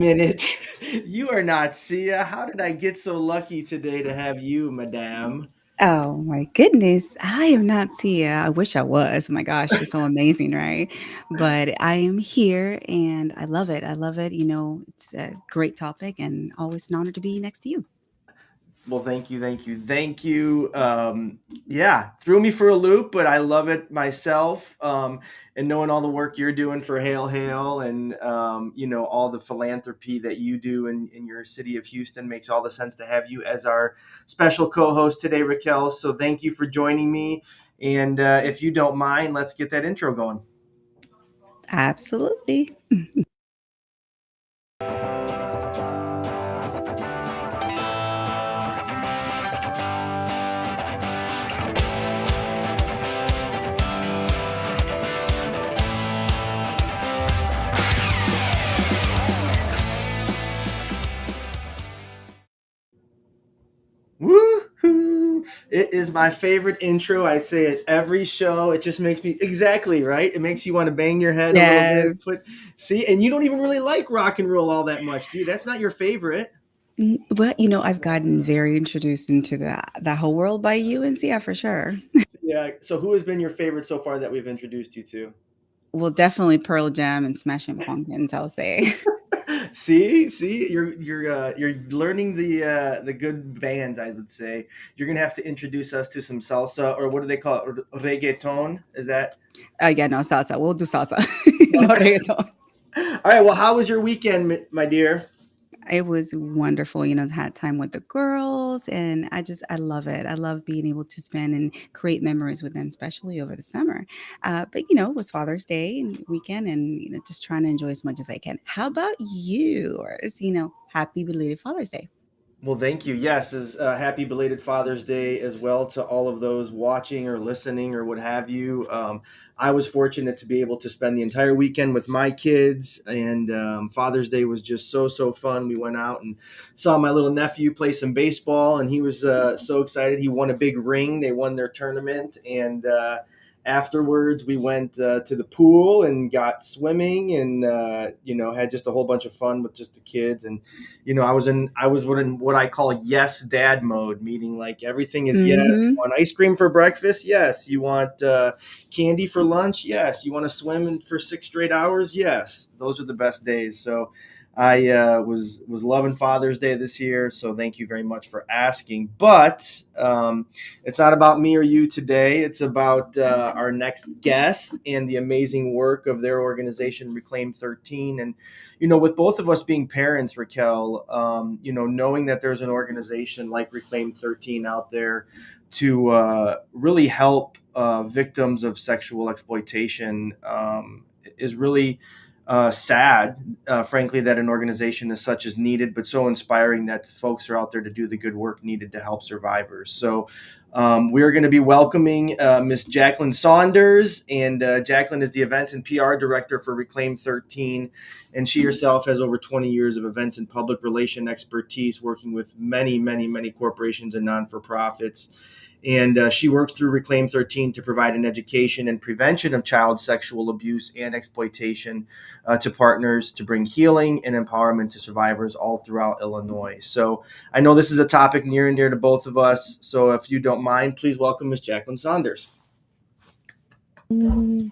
Minute. You are not Sia. How did I get so lucky today to have you, madame? Oh my goodness, I am not Tia. I wish I was. Oh my gosh, she's so amazing, right? But I am here and I love it. I love it. It's a great topic and always an honor to be next to you. Well, thank you. Yeah, threw me for a loop, but I love it myself. And knowing all the work you're doing for Hail Hail and, all the philanthropy that you do in your city of Houston makes all the sense to have you as our special co host today, Raquel. So thank you for joining me. And if you don't mind, let's get that intro going. Absolutely. Woohoo! It is my favorite intro. I say it every show. It just makes me exactly right. It makes you want to bang your head a little Yes. bit. And you don't even really like rock and roll all that much, dude. That's not your favorite. Well, I've gotten very introduced into that whole world by you and Sia for sure. Yeah. So who has been your favorite so far that we've introduced you to? Well, definitely Pearl Jam and Smashing Pumpkins, I'll say. See, you're learning the good bands. I would say you're gonna have to introduce us to some salsa or what do they call it? Reggaeton? Is that? Yeah, no salsa. We'll do salsa. No reggaeton. All right. Well, how was your weekend, my dear? It was wonderful, had time with the girls, and I love it. I love being able to spend and create memories with them, especially over the summer. But it was Father's Day and weekend, and just trying to enjoy as much as I can. How about yours? Happy belated Father's Day. Well, thank you. Yes, is happy belated Father's Day as well to all of those watching or listening or what have you. I was fortunate to be able to spend the entire weekend with my kids, and Father's Day was just so fun. We went out and saw my little nephew play some baseball, and he was so excited. He won a big ring. They won their tournament, and afterwards we went to the pool and got swimming, and had just a whole bunch of fun with just the kids and I was in what I call yes dad mode, meaning like everything is yes. You Mm-hmm. want ice cream for breakfast? Yes. You want candy for lunch? Yes. You want to for 6 straight hours? Yes. Those are the best days. So I was loving Father's Day this year. So thank you very much for asking. But it's not about me or you today. It's about our next guest and the amazing work of their organization, Reclaim 13, and with both of us being parents, Raquel, knowing that there's an organization like Reclaim 13 out there to really help victims of sexual exploitation is really sad, frankly, that an organization as such is needed, but so inspiring that folks are out there to do the good work needed to help survivors. So we are going to be welcoming Miss Jacqueline Saunders, and Jacqueline is the events and PR director for Reclaim 13, and she herself has over 20 years of events and public relation expertise, working with many corporations and non-for-profits. And she works through Reclaim 13 to provide an education and prevention of child sexual abuse and exploitation to partners to bring healing and empowerment to survivors all throughout Illinois. So I know this is a topic near and dear to both of us. So if you don't mind, please welcome Miss Jacqueline Saunders. Mm,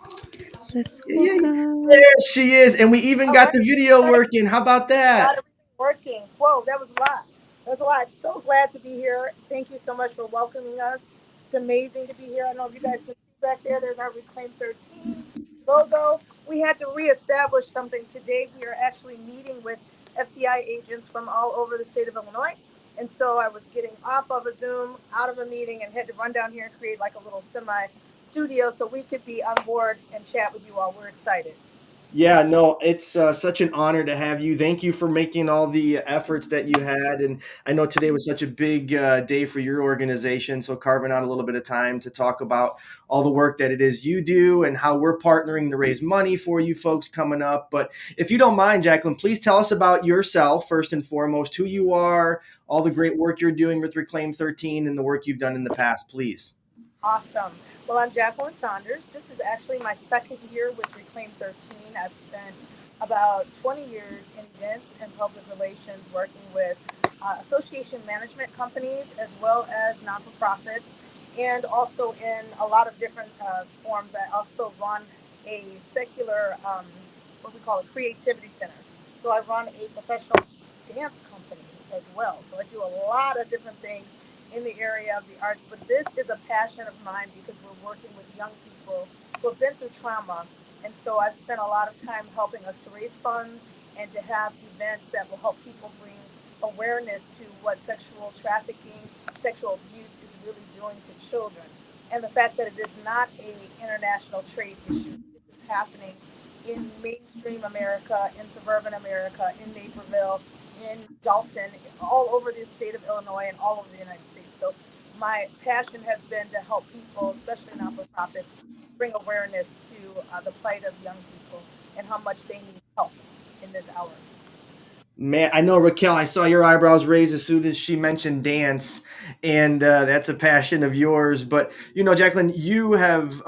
let's Yeah, welcome. there she is. And we even All got right, the video got it. working. How about Got that? everything working. Whoa, that was a lot. That was a lot. So glad to be here. Thank you so much for welcoming us. It's amazing to be here. I don't know if you guys can see back there. There's our Reclaim 13 logo. We had to reestablish something today. We are actually meeting with FBI agents from all over the state of Illinois. And so I was getting off of a Zoom, out of a meeting, and had to run down here and create like a little semi studio so we could be on board and chat with you all. We're excited. Yeah, no, it's such an honor to have you. Thank you for making all the efforts that you had. And I know today was such a big day for your organization. So, carving out a little bit of time to talk about all the work that it is you do and how we're partnering to raise money for you folks coming up. But if you don't mind, Jacqueline, please tell us about yourself first and foremost, who you are, all the great work you're doing with Reclaim 13, and the work you've done in the past, please. Awesome. Well, I'm Jacqueline Saunders. This is actually my second year with Reclaim 13. I've spent about 20 years in events and public relations, working with association management companies as well as non for profits, and also in a lot of different forms. I also run a secular, what we call a creativity center. So I run a professional dance company as well. So I do a lot of different things in the area of the arts. But this is a passion of mine because we're working with young people who have been through trauma. And so I've spent a lot of time helping us to raise funds and to have events that will help people bring awareness to what sexual trafficking, sexual abuse is really doing to children. And the fact that it is not a international trade issue. It is happening in mainstream America, in suburban America, in Naperville, in Dalton, all over the state of Illinois and all over the United States. So my passion has been to help people, especially not-for-profits, bring awareness to the plight of young people and how much they need help in this hour. Man, I know Raquel. I saw your eyebrows raise as soon as she mentioned dance, and that's a passion of yours. But Jacqueline, you have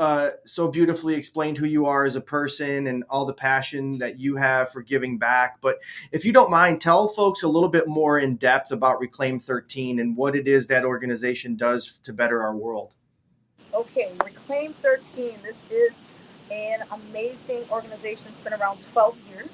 so beautifully explained who you are as a person and all the passion that you have for giving back. But if you don't mind, tell folks a little bit more in depth about Reclaim 13 and what it is that organization does to better our world. Okay, Reclaim 13. This is an amazing organization. It's been around 12 years.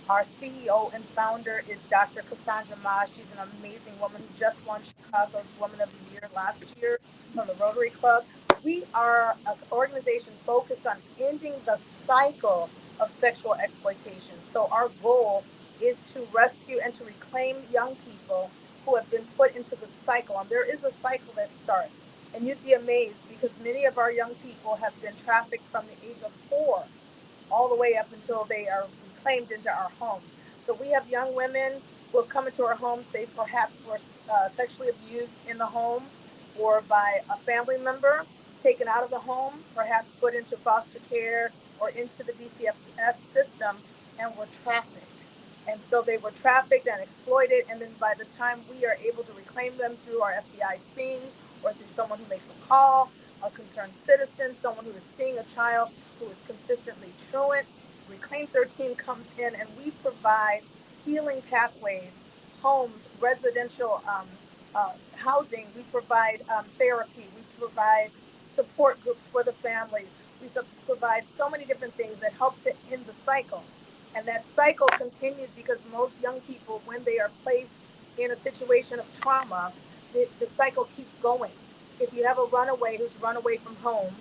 Our CEO and founder is Dr. Cassandra Ma. She's an amazing woman who just won Chicago's Woman of the Year last year from the Rotary Club. We are an organization focused on ending the cycle of sexual exploitation. So, our goal is to rescue and to reclaim young people who have been put into the cycle. And there is a cycle that starts. And you'd be amazed because many of our young people have been trafficked from the age of 4 all the way up until they are reclaimed into our homes. So we have young women who have come into our homes. They perhaps were sexually abused in the home or by a family member, taken out of the home, perhaps put into foster care or into the DCFS system, and were trafficked. And so they were trafficked and exploited. And then by the time we are able to reclaim them through our FBI stings or through someone who makes a call, a concerned citizen, someone who is seeing a child who is consistently truant, Reclaim 13 comes in and we provide healing pathways, homes, residential housing. We provide therapy. We provide support groups for the families. We provide so many different things that help to end the cycle. And that cycle continues because most young people, when they are placed in a situation of trauma, the cycle keeps going. If you have a runaway who's run away from home,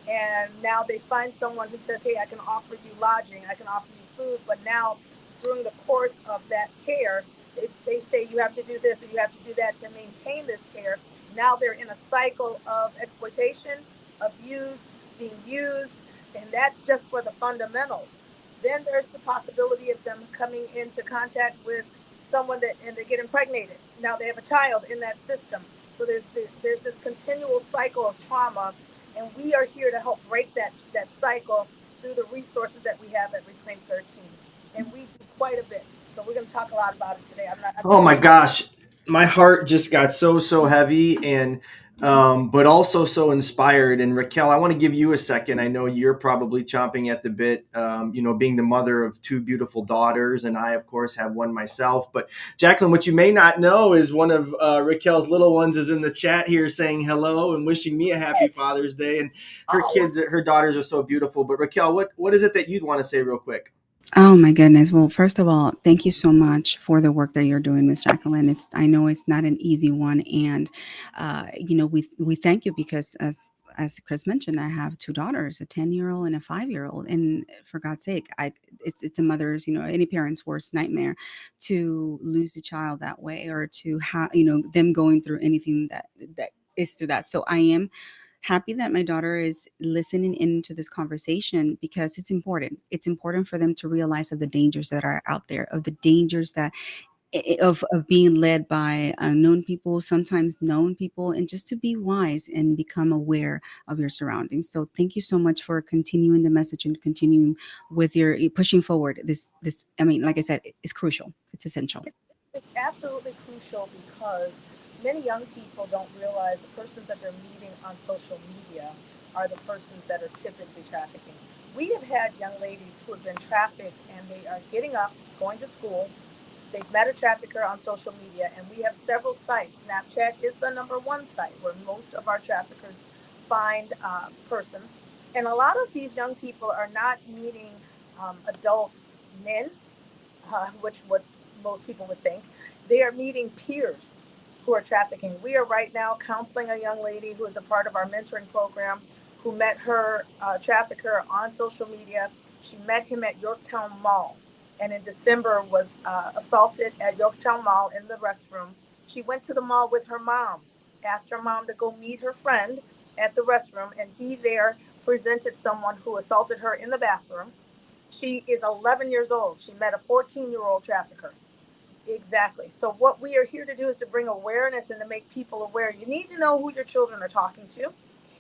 and now they find someone who says, hey, I can offer you lodging, I can offer you food, but now during the course of that care, they say you have to do this or you have to do that to maintain this care. Now they're in a cycle of exploitation, abuse, being used, and that's just for the fundamentals. Then there's the possibility of them coming into contact with someone that and they get impregnated. Now they have a child in that system. So there's this continual cycle of trauma, and we are here to help break that cycle through the resources that we have at Reclaim 13, and we do quite a bit. So we're going to talk a lot about it today. I Oh think my we're gosh, my heart just got so heavy and but also so inspired. And Raquel, I want to give you a second. I know you're probably chomping at the bit. Being the mother of two beautiful daughters, and I, of course, have one myself. But Jacqueline, what you may not know is one of Raquel's little ones is in the chat here saying hello and wishing me a happy Father's Day. And her oh kids, her daughters are so beautiful. But Raquel, what is it that you'd want to say real quick? Oh my goodness. Well, first of all, thank you so much for the work that you're doing, Miss Jacqueline. I know it's not an easy one, and we thank you because as Chris mentioned, I have two daughters, a 10-year-old and a 5-year-old, and for God's sake, it's a mother's, any parent's worst nightmare to lose a child that way or to have them going through anything that is through that. So I am happy that my daughter is listening into this conversation because it's important. It's important for them to realize of the dangers that are out there, of the dangers that of being led by unknown people, sometimes known people, and just to be wise and become aware of your surroundings. So thank you so much for continuing the message and continuing with your pushing forward. This I mean, like I said, it's crucial. It's essential. it's absolutely crucial because many young people don't realize the persons that they're meeting on social media are the persons that are typically trafficking. We have had young ladies who have been trafficked and they are getting up, going to school. They've met a trafficker on social media, and we have several sites. Snapchat is the number one site where most of our traffickers find persons. And a lot of these young people are not meeting adult men, which what most people would think. They are meeting peers who are trafficking. We are right now counseling a young lady who is a part of our mentoring program who met her trafficker on social media. She met him at Yorktown Mall and in December was assaulted at Yorktown Mall in the restroom. She went to the mall with her mom, asked her mom to go meet her friend at the restroom, and he there presented someone who assaulted her in the bathroom. She is 11 years old. She met a 14-year-old trafficker. Exactly. So what we are here to do is to bring awareness and to make people aware. You need to know who your children are talking to.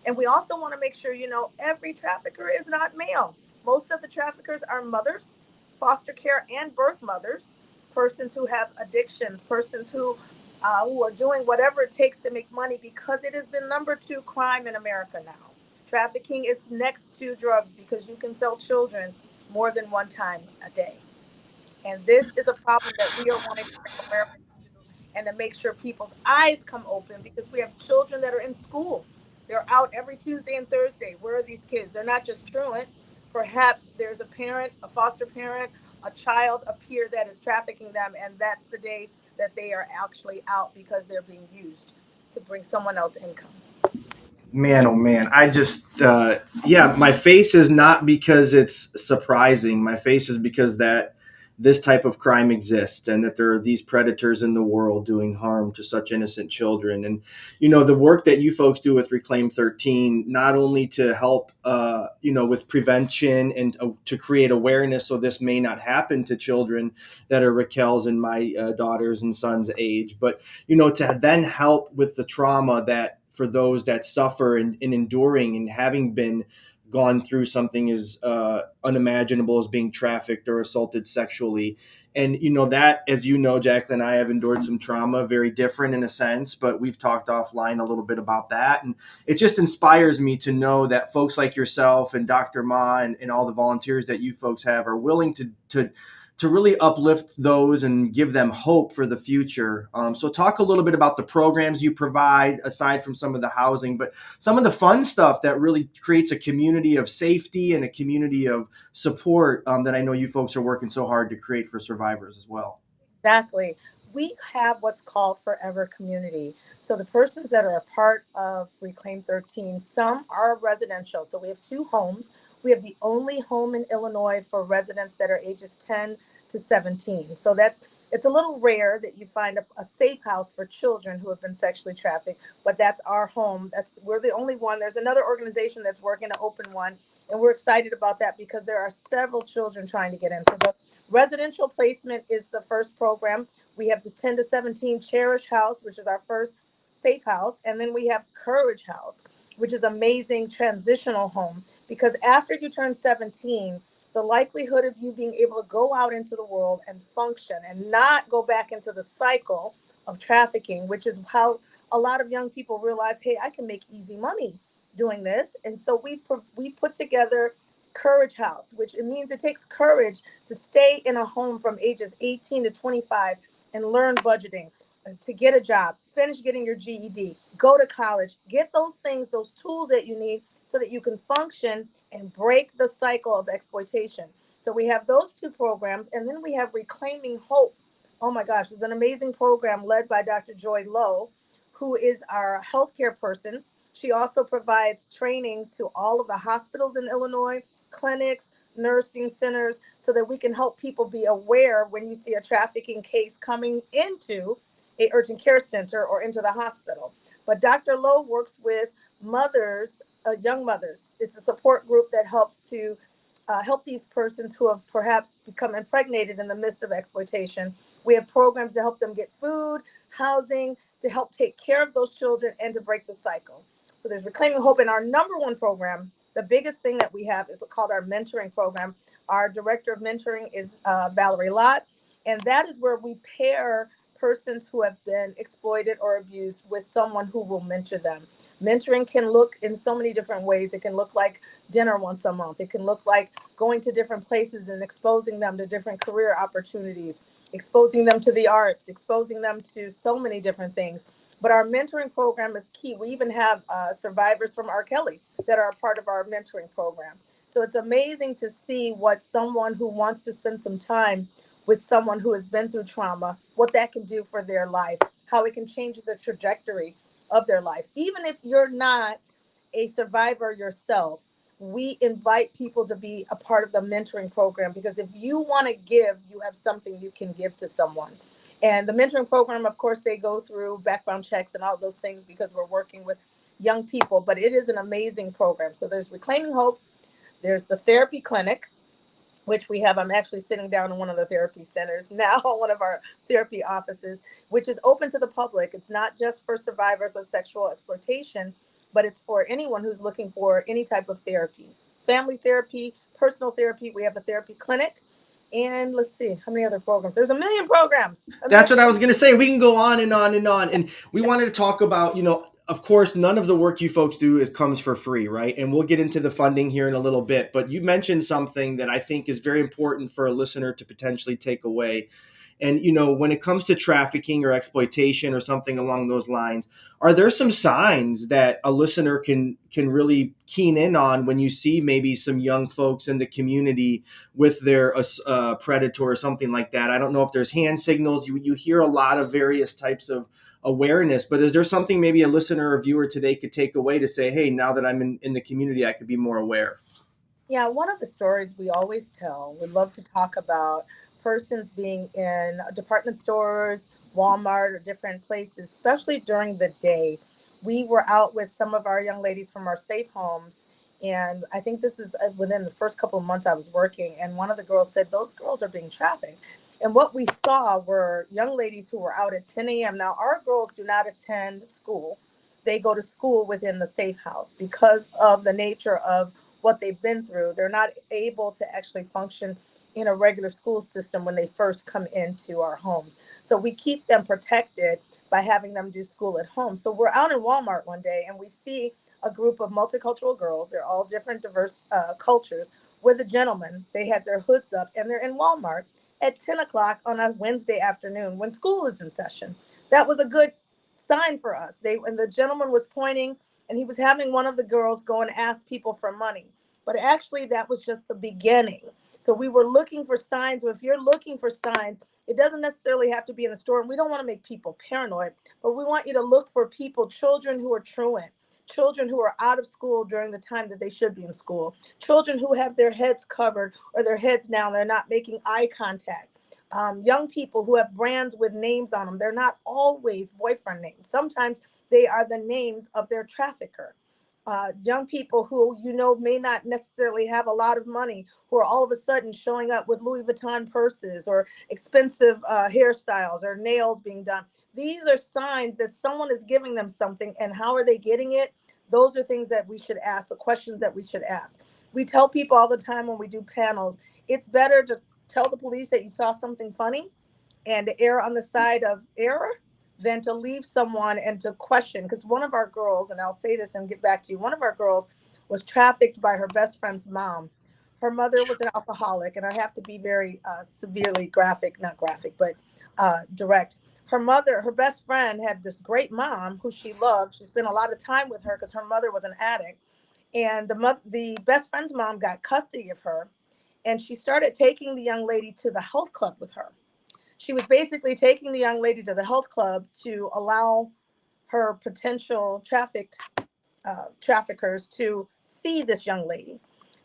And we also want to make sure you know every trafficker is not male. Most of the traffickers are mothers, foster care and birth mothers, persons who have addictions, persons who are doing whatever it takes to make money because it is the number two crime in America now. Trafficking is next to drugs because you can sell children more than one time a day. And this is a problem that we are wanting to bring awareness to and to make sure people's eyes come open because we have children that are in school. They're out every Tuesday and Thursday. Where are these kids? They're not just truant. Perhaps there's a parent, a foster parent, a child, a peer that is trafficking them, and that's the day that they are actually out because they're being used to bring someone else income. Man, oh man, I just yeah, my face is not because it's surprising. My face is because that this type of crime exists and that there are these predators in the world doing harm to such innocent children. And the work that you folks do with Reclaim 13, not only to help with prevention and to create awareness so this may not happen to children that are Raquel's and my daughters and sons age, but to then help with the trauma that for those that suffer and enduring and having been gone through something as unimaginable as being trafficked or assaulted sexually. And that, as Jacqueline, I have endured some trauma, very different in a sense, but we've talked offline a little bit about that. And it just inspires me to know that folks like yourself and Dr. Ma and all the volunteers that you folks have are willing to really uplift those and give them hope for the future. So talk a little bit about the programs you provide aside from some of the housing, but some of the fun stuff that really creates a community of safety and a community of support that I know you folks are working so hard to create for survivors as well. Exactly. We have what's called Forever Community. So the persons that are a part of Reclaim 13, some are residential. So we have two homes. We have the only home in Illinois for residents that are ages 10 to 17. So it's a little rare that you find a safe house for children who have been sexually trafficked, but that's our home. We're the only one. There's another organization that's working to open one, and we're excited about that because there are several children trying to get in. So the residential placement is the first program. We have the 10 to 17 Cherish House, which is our first safe house. And then we have Courage House, which is amazing transitional home because after you turn 17, the likelihood of you being able to go out into the world and function and not go back into the cycle of trafficking, which is how a lot of young people realize, hey, I can make easy money doing this. And so we put together Courage House, which it means it takes courage to stay in a home from ages 18 to 25 and learn budgeting, to get a job, finish getting your GED, go to college, get those things, those tools that you need so that you can function and break the cycle of exploitation. So we have those two programs, and then we have Reclaiming Hope. Oh my gosh, it's an amazing program led by Dr. Joy Lowe, who is our healthcare person. She also provides training to all of the hospitals in Illinois, clinics, nursing centers, so that we can help people be aware when you see a trafficking case coming into a urgent care center or into the hospital. But Dr. Lowe works with mothers, young mothers. It's a support group that helps to help these persons who have perhaps become impregnated in the midst of exploitation. We have programs to help them get food, housing, to help take care of those children and to break the cycle. So there's Reclaiming Hope. And our number one program, the biggest thing that we have, is called our mentoring program. Our director of mentoring is Valerie Lott. And that is where we pair persons who have been exploited or abused with someone who will mentor them. Mentoring can look in so many different ways. It can look like dinner once a month. It can look like going to different places and exposing them to different career opportunities, exposing them to the arts, exposing them to so many different things. But our mentoring program is key. We even have survivors from R. Kelly that are a part of our mentoring program. So it's amazing to see what someone who wants to spend some time with someone who has been through trauma, what that can do for their life, how it can change the trajectory of their life. Even if you're not a survivor yourself, we invite people to be a part of the mentoring program because if you want to give, you have something you can give to someone. And the mentoring program, of course, they go through background checks and all those things because we're working with young people, but it is an amazing program. So there's Reclaiming Hope, there's the therapy clinic, which we have. I'm actually sitting down in one of the therapy centers now, one of our therapy offices, which is open to the public. It's not just for survivors of sexual exploitation, but it's for anyone who's looking for any type of therapy, family therapy, personal therapy. We have a therapy clinic. And let's see, how many other programs? There's a million programs. A That's million. what I was going to say. We can go on and on and on. And we wanted to talk about, of course, none of the work you folks do comes for free, right? And we'll get into the funding here in a little bit. But you mentioned something that I think is very important for a listener to potentially take away. And, when it comes to trafficking or exploitation or something along those lines, are there some signs that a listener can really keen in on when you see maybe some young folks in the community with their predator or something like that? I don't know if there's hand signals. You hear a lot of various types of awareness, but is there something maybe a listener or viewer today could take away to say, hey, now that I'm in the community, I could be more aware? Yeah, one of the stories we always tell, we love to talk about persons being in department stores, Walmart, or different places, especially during the day. We were out with some of our young ladies from our safe homes, and I think this was within the first couple of months I was working, and one of the girls said, those girls are being trafficked. And what we saw were young ladies who were out at 10 a.m. Now, our girls do not attend school. They go to school within the safe house because of the nature of what they've been through. They're not able to actually function in a regular school system when they first come into our homes. So we keep them protected by having them do school at home. So we're out in Walmart one day and we see a group of multicultural girls. They're all different, diverse cultures with a gentleman. They had their hoods up and they're in Walmart at 10 o'clock on a Wednesday afternoon when school is in session. That was a good sign for us. And the gentleman was pointing and he was having one of the girls go and ask people for money. But actually, that was just the beginning. So we were looking for signs. So if you're looking for signs, it doesn't necessarily have to be in the store. And we don't want to make people paranoid, but we want you to look for people, children who are truant, children who are out of school during the time that they should be in school, children who have their heads covered or their heads down. They're not making eye contact. Young people who have brands with names on them. They're not always boyfriend names. Sometimes they are the names of their trafficker. Young people who may not necessarily have a lot of money, who are all of a sudden showing up with Louis Vuitton purses or expensive hairstyles or nails being done. These are signs that someone is giving them something, and how are they getting it? Those are things that we should ask, the questions that we should ask. We tell people all the time when we do panels, it's better to tell the police that you saw something funny and to err on the side of error than to leave someone and to question. Because one of our girls, and I'll say this and get back to you, one of our girls was trafficked by her best friend's mom. Her mother was an alcoholic, and I have to be very severely graphic, not graphic, but direct. Her best friend had this great mom who she loved. She spent a lot of time with her because her mother was an addict. And the best friend's mom got custody of her, and she started taking the young lady to the health club with her. She was basically taking the young lady to the health club to allow her potential traffickers to see this young lady.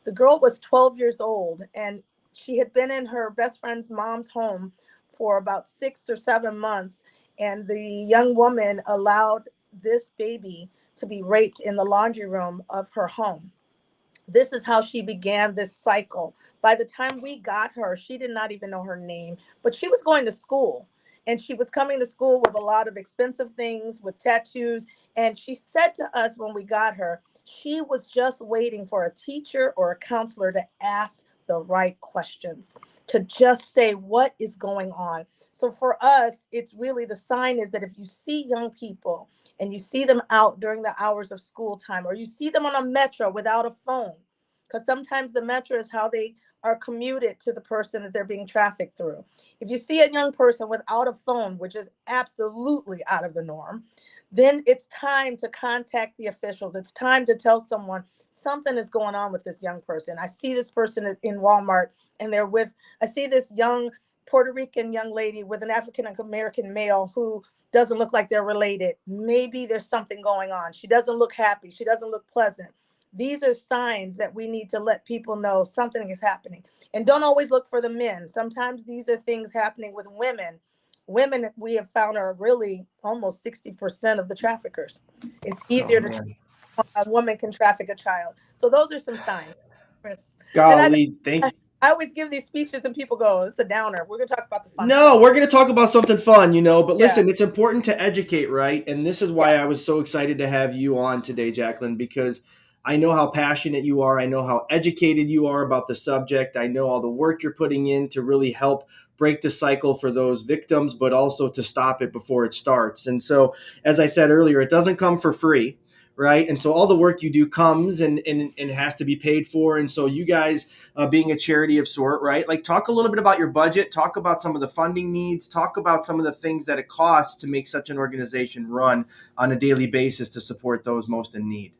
The girl was 12 years old and she had been in her best friend's mom's home for about 6 or 7 months. And the young woman allowed this baby to be raped in the laundry room of her home. This is how she began this cycle. By the time we got her, she did not even know her name, but she was going to school. And she was coming to school with a lot of expensive things, with tattoos. And she said to us when we got her, she was just waiting for a teacher or a counselor to ask the right questions, to just say what is going on. So for us, it's really the sign is that if you see young people and you see them out during the hours of school time, or you see them on a metro without a phone, because sometimes the metro is how they are commuted to the person that they're being trafficked through. If you see a young person without a phone, which is absolutely out of the norm, then it's time to contact the officials. It's time to tell someone something is going on with this young person. I see this person in Walmart and I see this young Puerto Rican young lady with an African American male who doesn't look like they're related. Maybe there's something going on. She doesn't look happy. She doesn't look pleasant. These are signs that we need to let people know something is happening. And don't always look for the men. Sometimes these are things happening with women. Women, we have found, are really almost 60% of the traffickers. It's Oh easier to man, a woman can traffic a child. So those are some signs, Chris. And golly, thank. I always give these speeches and people go, it's a downer. We're going to talk about the fun No, stuff. we're going to talk about something fun, but Yeah. listen, it's important to educate, right? And this is Yeah. why I was so excited to have you on today, Jacqueline, because I know how passionate you are. I know how educated you are about the subject. I know all the work you're putting in to really help break the cycle for those victims, but also to stop it before it starts. And so, as I said earlier, it doesn't come for free, right? And so all the work you do comes and has to be paid for. And so you guys, being a charity of sort, right? Like, talk a little bit about your budget, talk about some of the funding needs, talk about some of the things that it costs to make such an organization run on a daily basis to support those most in need.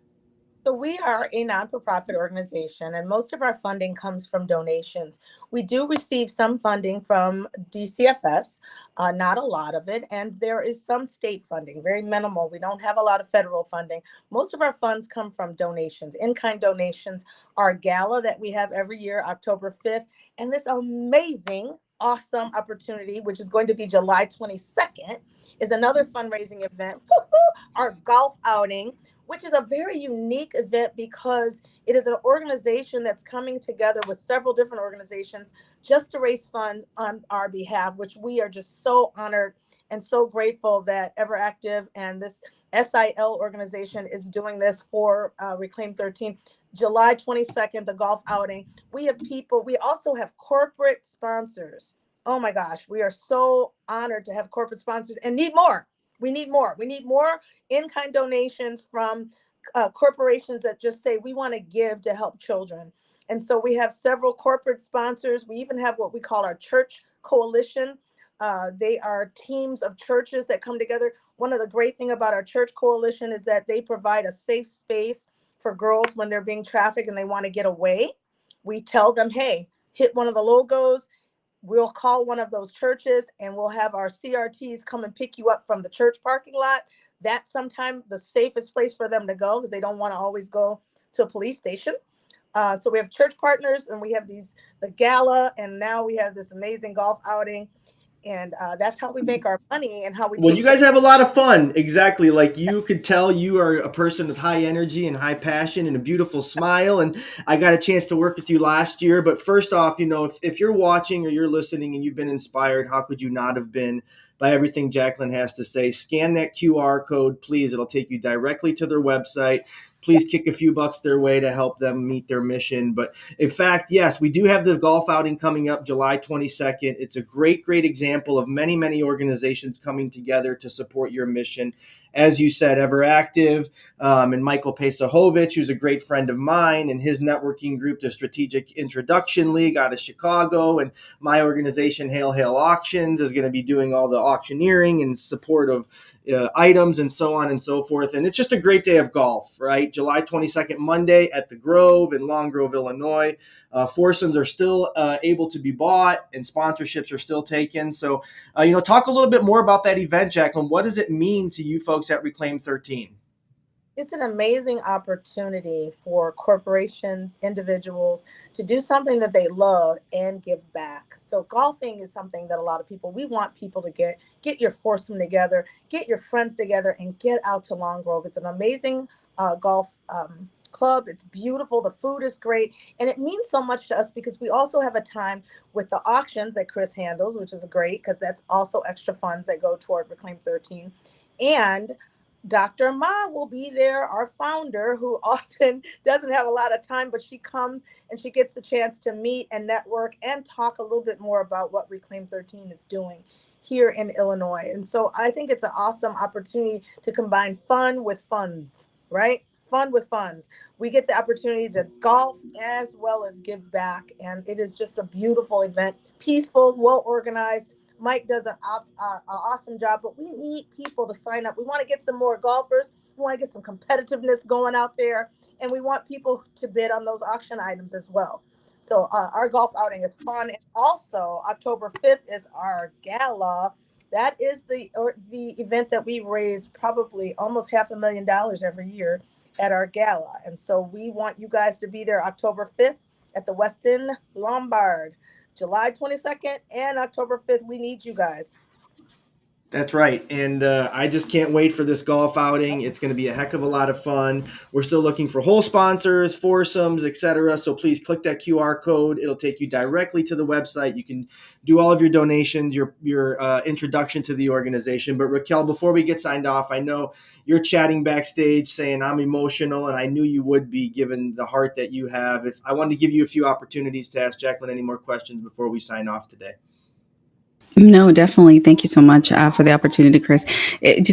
So we are a non-for-profit organization, and most of our funding comes from donations. We do receive some funding from DCFS, not a lot of it, and there is some state funding, very minimal. We don't have a lot of federal funding. Most of our funds come from donations, in-kind donations. Our gala that we have every year, October 5th, and this amazing, awesome opportunity, which is going to be July 22nd, is another fundraising event. Woo-hoo! Our golf outing, which is a very unique event because it is an organization that's coming together with several different organizations just to raise funds on our behalf, which we are just so honored and so grateful that Everactive and this SIL organization is doing this for Reclaim 13. July 22nd, the golf outing. We have people, we also have corporate sponsors. Oh my gosh, we are so honored to have corporate sponsors and need more. We need more. We need more in-kind donations from corporations that just say we want to give to help children. And so we have several corporate sponsors. We even have what we call our church coalition. They are teams of churches that come together. One of the great thing about our church coalition is that they provide a safe space for girls when they're being trafficked and they want to get away. We tell them, hey, hit one of the logos. We'll call one of those churches and we'll have our CRTs come and pick you up from the church parking lot. That's sometimes the safest place for them to go because they don't want to always go to a police station. So we have church partners and we have the gala, and now we have this amazing golf outing. And that's how we make our money and how we Well, take you care. guys have a lot of fun. Exactly. Like, you could tell you are a person with high energy and high passion and a beautiful smile. And I got a chance to work with you last year. But first off, if you're watching or you're listening and you've been inspired, how could you not have been by everything Jacqueline has to say? Scan that QR code, please. It'll take you directly to their website. Please kick a few bucks their way to help them meet their mission. But in fact, yes, we do have the golf outing coming up July 22nd. It's a great, great example of many, many organizations coming together to support your mission. As you said, Everactive, and Michael Pesahovich, who's a great friend of mine, and his networking group, the Strategic Introduction League out of Chicago, and my organization, Hail Hail Auctions, is going to be doing all the auctioneering in support of items and so on and so forth. And it's just a great day of golf, right? July 22nd, Monday at the Grove in Long Grove, Illinois. Foursomes are still able to be bought and sponsorships are still taken. So, talk a little bit more about that event, Jacqueline. What does it mean to you folks at Reclaim 13? It's an amazing opportunity for corporations, individuals to do something that they love and give back. So golfing is something that a lot of people, we want people to get your foursome together, get your friends together and get out to Long Grove. It's an amazing golf club. It's beautiful. The food is great. And it means so much to us because we also have a time with the auctions that Chris handles, which is great because that's also extra funds that go toward Reclaim 13. And Dr. Ma will be there, our founder, who often doesn't have a lot of time, but she comes and she gets the chance to meet and network and talk a little bit more about what Reclaim 13 is doing here in Illinois. And so I think it's an awesome opportunity to combine fun with funds, right? Fun with funds. We get the opportunity to golf as well as give back. And it is just a beautiful event, peaceful, well organized. Mike does an awesome job, but we need people to sign up. We want to get some more golfers. We want to get some competitiveness going out there, and we want people to bid on those auction items as well. So our golf outing is fun, and also October 5th is our gala. That is the event that we raise probably almost $500,000 every year at our gala, and so we want you guys to be there October 5th at the Westin Lombard. July 22nd and October 5th. We need you guys. That's right. And I just can't wait for this golf outing. It's going to be a heck of a lot of fun. We're still looking for whole sponsors, foursomes, etc. So please click that QR code. It'll take you directly to the website. You can do all of your donations, your introduction to the organization. But Raquel, before we get signed off, I know you're chatting backstage saying I'm emotional, and I knew you would be given the heart that you have. If I wanted to give you a few opportunities to ask Jacqueline any more questions before we sign off today. No, definitely. Thank you so much for the opportunity, Chris.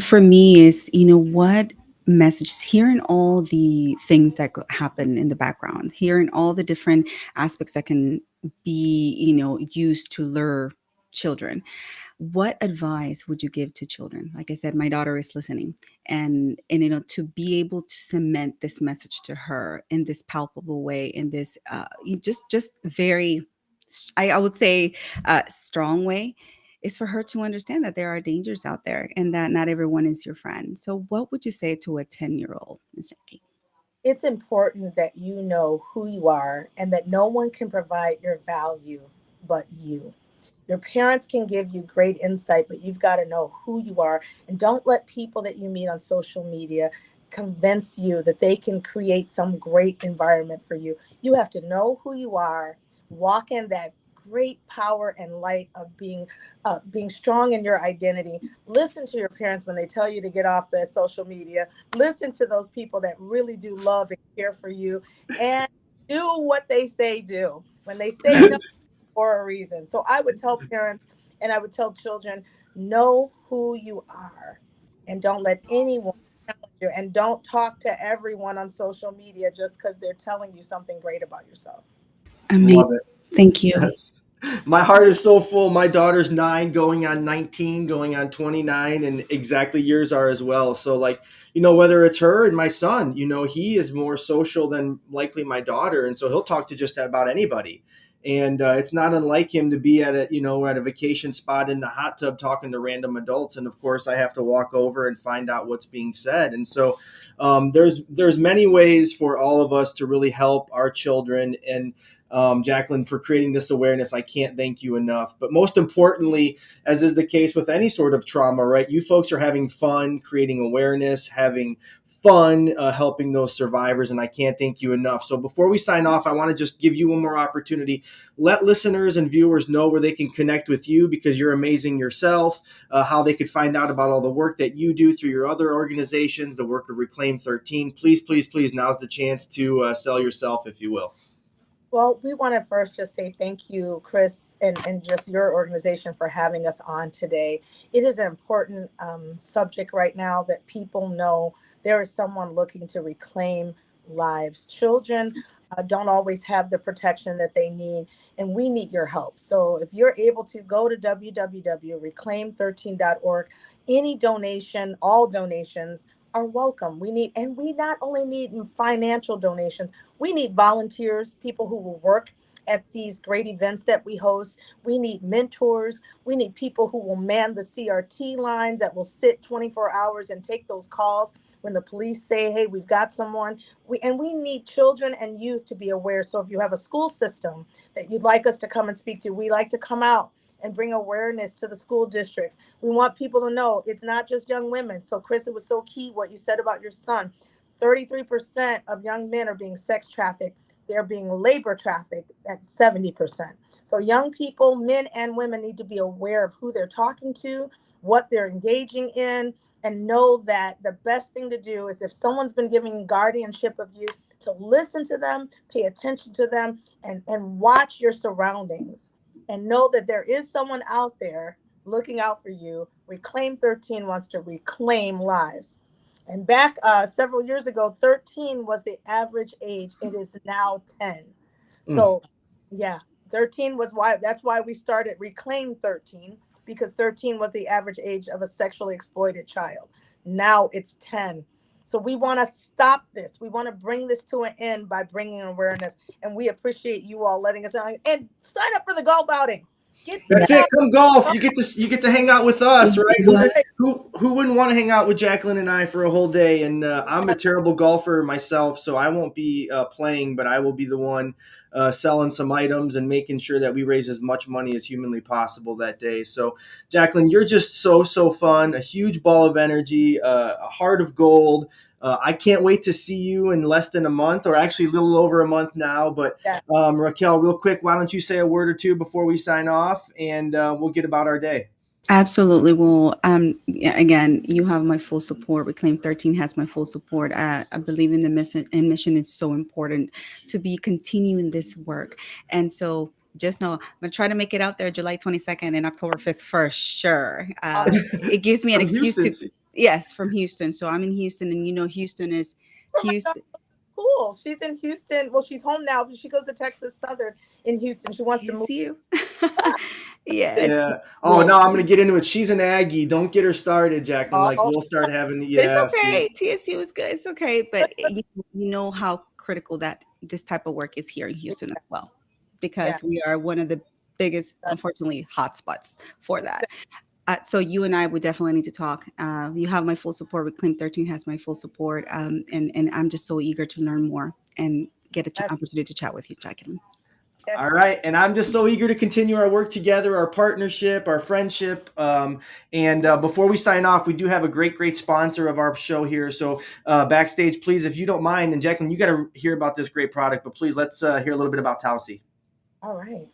For me, is what messages, hearing all the things that happen in the background, hearing all the different aspects that can be used to lure children. What advice would you give to children? Like I said, my daughter is listening, and to be able to cement this message to her in this palpable way, in this just very, I would say, strong way, is for her to understand that there are dangers out there and that not everyone is your friend. So what would you say to a 10-year-old, Ms. Jackie? It's important that you know who you are and that no one can provide your value but you. Your parents can give you great insight, but you've got to know who you are. And don't let people that you meet on social media convince you that they can create some great environment for you. You have to know who you are, walk in that great power and light of being strong in your identity. Listen to your parents when they tell you to get off the social media. Listen to those people that really do love and care for you, and do what they say do. When they say no for a reason. So I would tell parents and I would tell children, know who you are and don't let anyone challenge you. And don't talk to everyone on social media just because they're telling you something great about yourself. Amazing. Love it. Thank you. Yes. My heart is so full. My daughter's 9, going on 19, going on 29, and exactly yours are as well. So, like, whether it's her and my son, he is more social than likely my daughter. And so he'll talk to just about anybody. And it's not unlike him to be at a vacation spot in the hot tub talking to random adults. And of course, I have to walk over and find out what's being said. And so there's many ways for all of us to really help our children. And Jacqueline, for creating this awareness. I can't thank you enough. But most importantly, as is the case with any sort of trauma, right? You folks are having fun, creating awareness, having fun, helping those survivors. And I can't thank you enough. So before we sign off, I want to just give you one more opportunity. Let listeners and viewers know where they can connect with you, because you're amazing yourself, how they could find out about all the work that you do through your other organizations, the work of Reclaim 13. Please, please, please, now's the chance to sell yourself, if you will. Well, we want to first just say thank you, Chris, and just your organization for having us on today. It is an important subject right now that people know there is someone looking to reclaim lives. Children don't always have the protection that they need, and we need your help. So if you're able to go to www.reclaim13.org, any donation, all donations are welcome. And we not only need financial donations, we need volunteers, people who will work at these great events that we host. We need mentors. We need people who will man the CRT lines, that will sit 24 hours and take those calls when the police say, hey, we've got someone. We need children and youth to be aware. So if you have a school system that you'd like us to come and speak to, we like to come out and bring awareness to the school districts. We want people to know it's not just young women. So Chris, it was so key what you said about your son. 33% of young men are being sex trafficked. they're being labor trafficked at 70%. So young people, men and women, need to be aware of who they're talking to, what they're engaging in, and know that the best thing to do is, if someone's been giving guardianship of you, to listen to them, pay attention to them, and watch your surroundings, and know that there is someone out there looking out for you. Reclaim 13 wants to reclaim lives. And back several years ago, 13 was the average age. It is now 10. Mm. So, yeah, 13 was why, that's why we started Reclaim 13, because 13 was the average age of a sexually exploited child. Now it's 10. So we want to stop this. We want to bring this to an end by bringing awareness. And we appreciate you all letting us know. And sign up for the golf outing. Get That's it. out. Come golf. You get to hang out with us, right? Yeah. Who wouldn't want to hang out with Jacqueline and I for a whole day? And I'm a terrible golfer myself, so I won't be playing, but I will be the one selling some items and making sure that we raise as much money as humanly possible that day. So, Jacqueline, you're just so fun. A huge ball of energy, a heart of gold. I can't wait to see you in less than a month, or actually a little over a month now. But Yeah. Raquel, real quick, why don't you say a word or two before we sign off, and we'll get about our day. Absolutely. Well, again, you have my full support. Reclaim 13 has my full support. I believe in the mission, and mission is so important to be continuing this work. And so just know I'm going to try to make it out there July 22nd and October 5th for sure. It gives me an From excuse Houston. to, yes, from Houston. So I'm in Houston, and Houston is Houston. Cool. She's in Houston. Well, she's home now, but she goes to Texas Southern in Houston. She wants to move. TSU. Yes. Yeah. Oh Well, no, I'm gonna get into it. She's an Aggie. Don't get her started, Jacqueline. Like Oh, we'll start having. but it's Yeah. See. okay. TSU is good. It's okay. But you know how critical that this type of work is here in Houston as well, yeah. because we are one of the biggest, unfortunately, hotspots for that. So you and I would definitely need to talk. You have my full support. Reclaim 13 has my full support. And I'm just so eager to learn more and get an opportunity to chat with you, Jacqueline. All right. And I'm just so eager to continue our work together, our partnership, our friendship. And before we sign off, we do have a great sponsor of our show here. So backstage, please, if you don't mind, and Jacqueline, you got to hear about this great product, but please let's hear a little bit about Tausi. All right.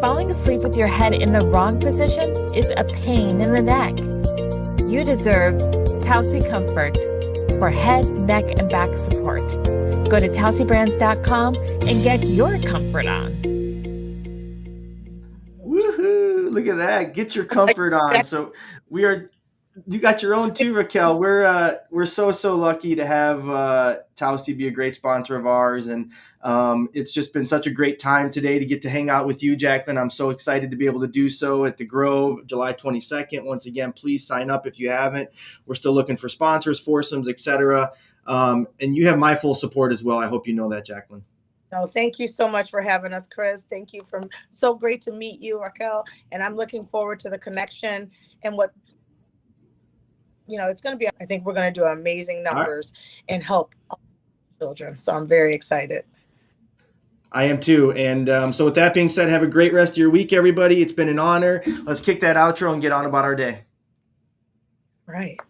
Falling asleep with your head in the wrong position is a pain in the neck. You deserve Tausi Comfort for head, neck, and back support. Go to tausibrands.com and get your comfort on. Woohoo! Look at that. Get your comfort on. So you got your own too, Raquel. We're so lucky to have Tausi be a great sponsor of ours, and it's just been such a great time today to get to hang out with you, Jacqueline. I'm so excited to be able to do so at the Grove, July 22nd. Once again, please sign up if you haven't. We're still looking for sponsors, foursomes, etc. And you have my full support as well. I hope you know that, Jacqueline. No, thank you so much for having us, Chris. Thank you. So great to meet you, Raquel. And I'm looking forward to the connection and what. It's going to be, I think we're going to do amazing numbers and help children. So I'm very excited. I am too. And so with that being said, have a great rest of your week, everybody. It's been an honor. Let's kick that outro and get on about our day. Right.